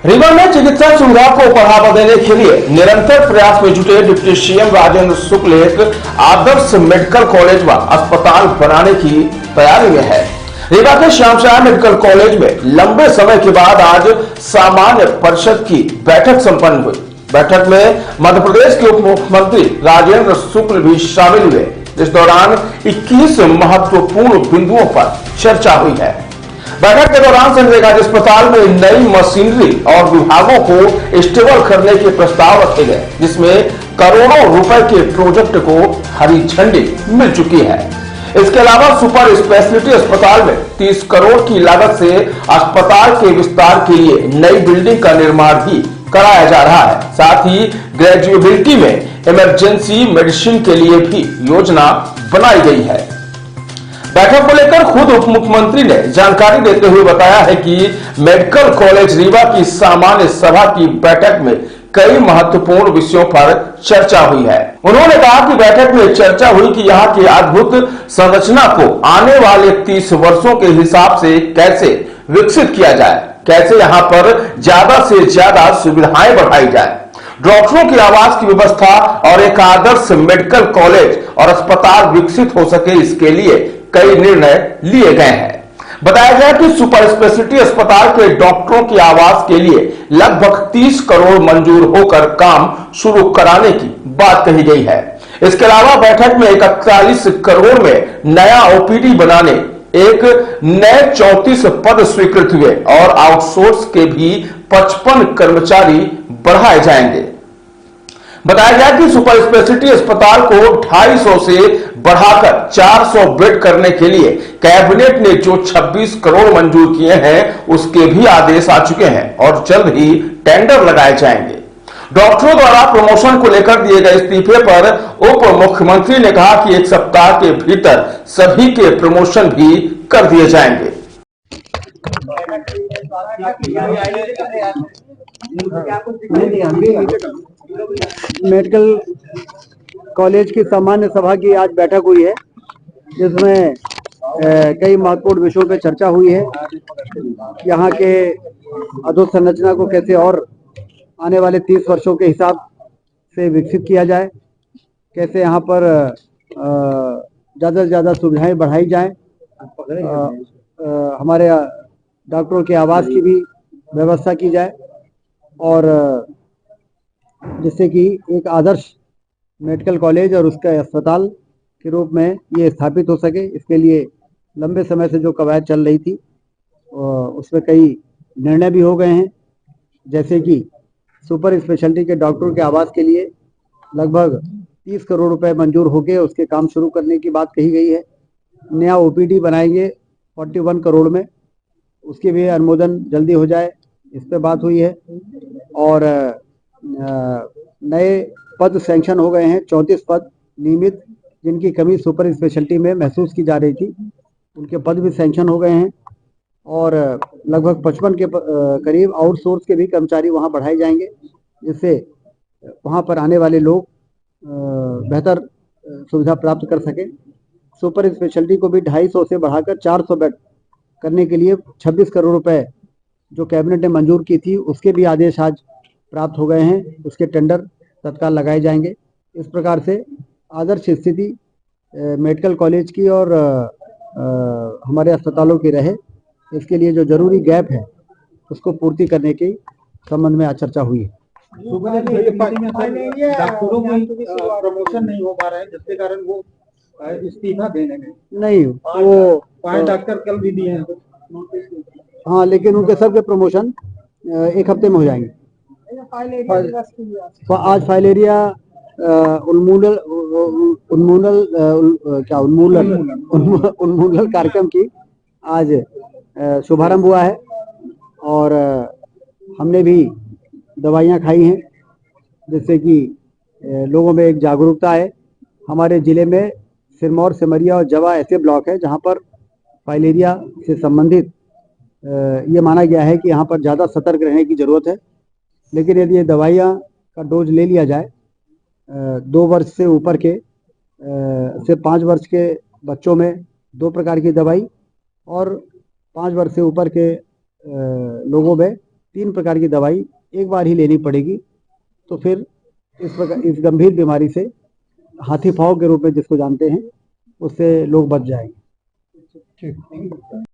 रीवा में चिकित्सा सुविधा को बढ़ावा देने के लिए निरंतर प्रयास में जुटे डिप्टी सीएम राजेंद्र शुक्ल एक आदर्श मेडिकल कॉलेज व अस्पताल बनाने की तैयारी में है। रीवा के श्यामशाह मेडिकल कॉलेज में लंबे समय के बाद आज सामान्य परिषद की बैठक संपन्न हुई। बैठक में मध्य प्रदेश के उप मुख्यमंत्री राजेंद्र शुक्ल भी शामिल हुए। इस दौरान 21 महत्वपूर्ण बिंदुओं पर चर्चा हुई है। बैठक के दौरान संजय अस्पताल में नई मशीनरी और विभागों को स्टेबल करने के प्रस्ताव रखे गए, जिसमें करोड़ों रुपए के प्रोजेक्ट को हरी झंडी मिल चुकी है। इसके अलावा सुपर स्पेशलिटी अस्पताल में 30 करोड़ की लागत से अस्पताल के विस्तार के लिए नई बिल्डिंग का निर्माण भी कराया जा रहा है। साथ ही ग्रेजुएबिलिटी में इमरजेंसी मेडिसिन के लिए भी योजना बनाई गई है। बैठक को लेकर खुद उप मुख्यमंत्री ने जानकारी देते हुए बताया है कि मेडिकल कॉलेज रीवा की सामान्य सभा की बैठक में कई महत्वपूर्ण विषयों पर चर्चा हुई है। उन्होंने कहा कि बैठक में चर्चा हुई कि यहाँ की अद्भुत संरचना को आने वाले 30 वर्षों के हिसाब से कैसे विकसित किया जाए, कैसे यहाँ पर ज्यादा से ज्यादा सुविधाएं बढ़ाई जाए, डॉक्टरों की आवास की व्यवस्था और एक आदर्श मेडिकल कॉलेज और अस्पताल विकसित हो सके, इसके लिए कई निर्णय लिए गए हैं। बताया गया कि सुपर स्पेशलिटी अस्पताल के डॉक्टरों की आवास के लिए लगभग 30 करोड़ मंजूर होकर काम शुरू कराने की बात कही गई है। इसके अलावा बैठक में 41 करोड़ में नया ओपीडी बनाने, एक नए 34 पद स्वीकृत हुए और आउटसोर्स के भी 55 कर्मचारी बढ़ाए जाएंगे। बताया गया कि सुपर स्पेशलिटी अस्पताल को 250 से बढ़ाकर 400 बेड करने के लिए कैबिनेट ने जो 26 करोड़ मंजूर किए हैं, उसके भी आदेश आ चुके हैं और जल्द ही टेंडर लगाए जाएंगे। डॉक्टरों द्वारा प्रमोशन को लेकर दिए गए इस्तीफे पर उप मुख्यमंत्री ने कहा कि एक सप्ताह के भीतर सभी के प्रमोशन भी कर दिए जाएंगे। मेडिकल कॉलेज की सामान्य सभा की आज बैठक हुई है, जिसमें कई महत्वपूर्ण विषयों पर चर्चा हुई है। यहाँ के अधोसंरचना को कैसे और आने वाले 30 वर्षों के हिसाब से विकसित किया जाए, कैसे यहाँ पर ज़्यादा से ज़्यादा सुविधाएं बढ़ाई जाएं, हमारे डॉक्टरों के आवास की भी व्यवस्था की जाए और जिससे कि एक आदर्श मेडिकल कॉलेज और उसका अस्पताल के रूप में ये स्थापित हो सके। इसके लिए लंबे समय से जो कवायद चल रही थी उसमें कई निर्णय भी हो गए हैं, जैसे कि सुपर स्पेशलिटी के डॉक्टरों के आवास के लिए लगभग 30 करोड़ रुपए मंजूर हो गए, उसके काम शुरू करने की बात कही गई है। नया ओपीडी बनाएंगे 41 करोड़ में, उसके भी अनुमोदन जल्दी हो जाए, इस पर बात हुई है। और नए पद सैंक्शन हो गए हैं, 34 पद नियमित, जिनकी कमी सुपर स्पेशलिटी में महसूस की जा रही थी, उनके पद भी सैंक्शन हो गए हैं और लगभग 55 के करीब आउटसोर्स के भी कर्मचारी वहां बढ़ाए जाएंगे, जिससे वहां पर आने वाले लोग बेहतर सुविधा प्राप्त कर सके। सुपर स्पेशलिटी को भी 250 से बढ़ाकर 400 बेड करने के लिए 26 करोड़ रुपए जो कैबिनेट ने मंजूर की थी, उसके भी आदेश आज प्राप्त हो गए हैं, उसके टेंडर तत्काल लगाए जाएंगे। इस प्रकार से आदर्श स्थिति मेडिकल कॉलेज की और हमारे अस्पतालों की रहे, इसके लिए जो जरूरी गैप है उसको पूर्ति करने के संबंध में आज चर्चा हुई है। डॉक्टरों की प्रमोशन नहीं हो पा रहा है, जिसके कारण वो इस्तीफा देने में नहीं, वो 5 डॉक्टर कल भी दिए हैं। हाँ, लेकिन उनके सबके प्रमोशन 1 हफ्ते में हो जाएंगे। आज फाइलेरिया उन्मूलन कार्यक्रम की आज शुभारंभ हुआ है और हमने भी दवाइयाँ खाई हैं, जिससे कि लोगों में एक जागरूकता है। हमारे ज़िले में सिरमौर, सिमरिया और जवा ऐसे ब्लॉक है जहाँ पर फाइलेरिया से संबंधित ये माना गया है कि यहाँ पर ज़्यादा सतर्क रहने की ज़रूरत है। लेकिन यदि ये दवाइयाँ का डोज ले लिया जाए 2 वर्ष से ऊपर के से 5 वर्ष के बच्चों में 2 प्रकार की दवाई और 5 वर्ष से ऊपर के लोगों में 3 प्रकार की दवाई एक बार ही लेनी पड़ेगी, तो फिर इस गंभीर बीमारी से, हाथी पाँव के रूप में जिसको जानते हैं, उससे लोग बच जाएंगे।